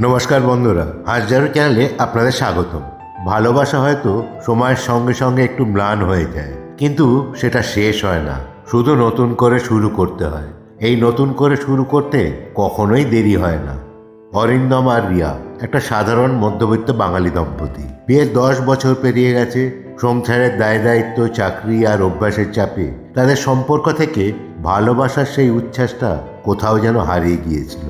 নমস্কার বন্ধুরা, হাজারো চ্যানেলে আপনাদের স্বাগতম। ভালোবাসা হয়তো সময়ের সঙ্গে সঙ্গে একটু ম্লান হয়ে যায়, কিন্তু সেটা শেষ হয় না, শুধু নতুন করে শুরু করতে হয়। এই নতুন করে শুরু করতে কখনোই দেরি হয় না। অরিন্দম আর রিয়া একটা সাধারণ মধ্যবিত্ত বাঙালি দম্পতি। বিয়ের 10 বছর পেরিয়ে গেছে। সংসারের দায় দায়িত্ব, চাকরি আর অভ্যাসের চাপে তাদের সম্পর্ক থেকে ভালোবাসার সেই উচ্ছ্বাসটা কোথাও যেন হারিয়ে গিয়েছিল।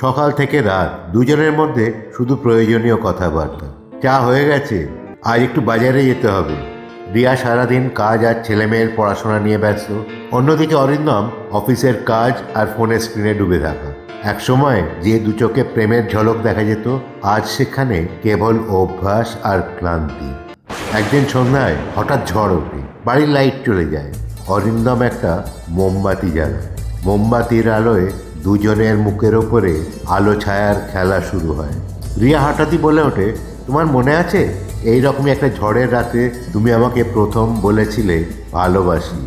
সকাল থেকে রাত দুজনের মধ্যে শুধু প্রয়োজনীয় কথাবার্তা। চা হয়ে গেছে, আজ একটু বাজারে যেতে হবে। রিয়া সারাদিন কাজ আর ছেলেমেয়ের পড়াশোনা নিয়ে ব্যস্ত। অন্যদিকে অরিন্দম অফিসের কাজ আর ফোনের স্ক্রিনে ডুবে থাকা। একসময় যে দু চোখে প্রেমের ঝলক দেখা যেত, আজ সেখানে কেবল অভ্যাস আর ক্লান্তি। একদিন সন্ধ্যায় হঠাৎ ঝড় ওঠে, বাড়ির লাইট চলে যায়। অরিন্দম একটা মোমবাতি জ্বালায়। মোমবাতির আলোয় দুজনের মুখের ওপরে আলো ছায়ার খেলা শুরু হয়। রিয়া হঠাৎই বলে ওঠে, তোমার মনে আছে এই রকমই একটা ঝড়ের রাতে তুমি আমাকে প্রথম বলেছিলে ভালোবাসি?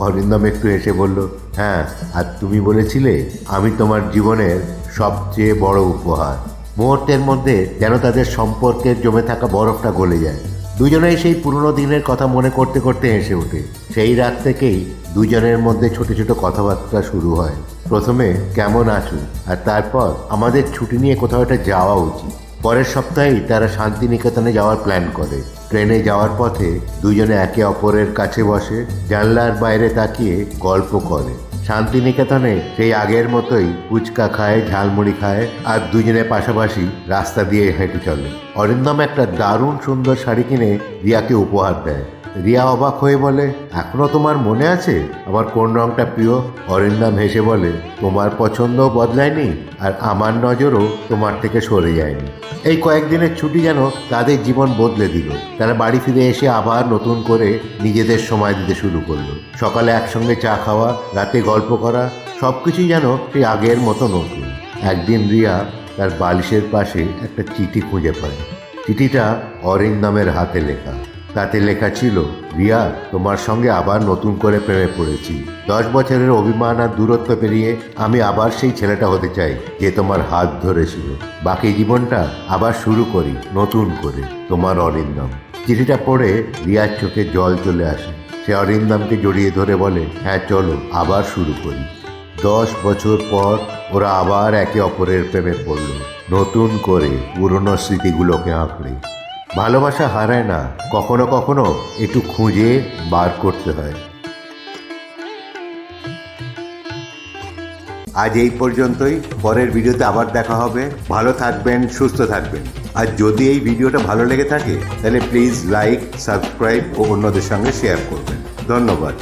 অরিন্দম একটু হেসে বলল, হ্যাঁ, আর তুমি বলেছিলে আমি তোমার জীবনের সবচেয়ে বড় উপহার। মুহূর্তের মধ্যে যেন তাদের সম্পর্কের জমে থাকা বরফটা গলে যায়। দুজনেই সেই পুরনো দিনের কথা মনে করতে করতে হেসে ওঠে। সেই রাত থেকেই দুজনের মধ্যে ছোট ছোট কথাবার্তা শুরু হয়। প্রথমে কেমন আছো, আর তারপর আমাদের ছুটি নিয়ে কোথাও একটা যাওয়া উচিত। পরের সপ্তাহেই তারা শান্তিনিকেতনে যাওয়ার প্ল্যান করে। ট্রেনে যাওয়ার পথে দুজনে একে অপরের কাছে বসে জানলার বাইরে তাকিয়ে গল্প করে। শান্তিনিকেতনে সেই আগের মতোই ফুচকা খায়, ঝালমুড়ি খায় আর দুজনে পাশাপাশি রাস্তা দিয়ে হেঁটে চলে। অরিন্দম একটা দারুণ সুন্দর শাড়ি কিনে রিয়াকে উপহার দেয়। রিয়া অবাক হয়ে বলে, এখনো তোমার মনে আছে আমার কোন রংটা প্রিয়? অরিন্দম হেসে বলে, তোমার পছন্দও বদলায়নি আর আমার নজরও তোমার থেকে সরে যায়নি। এই কয়েকদিনের ছুটি যেন তাদের জীবন বদলে দিল। তারা বাড়ি ফিরে এসে আবার নতুন করে নিজেদের সময় দিতে শুরু করলো। সকালে একসঙ্গে চা খাওয়া, রাতে গল্প করা, সব কিছুই যেন সেই আগের মতো নতুন। একদিন রিয়া তার বালিশের পাশে একটা চিঠি খুঁজে পায়। চিঠিটা অরিন্দমের হাতে লেখা। তাতে লেখা ছিল, রিয়া, তোমার সঙ্গে আবার নতুন করে প্রেমে পড়েছি। 10 বছরের অভিমান আর দূরত্ব পেরিয়ে আমি আবার সেই ছেলেটা হতে চাই যে তোমার হাত ধরেছিল। বাকি জীবনটা আবার শুরু করি নতুন করে, তোমার অরিন্দম। চিঠিটা পড়ে রিয়ার চোখে জল চলে আসে। সে অরিন্দমকে জড়িয়ে ধরে বলে, হ্যাঁ চলো আবার শুরু করি। 10 বছর পর ওরা আবার একে অপরের প্রেমে পড়ল, নতুন করে পুরনো স্মৃতিগুলোকে আঁকড়ে। ভালোবাসা হারায় না, কখনো কখনো একটু খুঁজে বার করতে হয়। আজ এই পর্যন্তই। পরের ভিডিওতে আবার দেখা হবে। ভালো থাকবেন, সুস্থ থাকবেন। আর যদি এই ভিডিওটা ভালো লেগে থাকে তাহলে প্লিজ লাইক, সাবস্ক্রাইব ও অন্যদের সঙ্গে শেয়ার করবেন। ধন্যবাদ।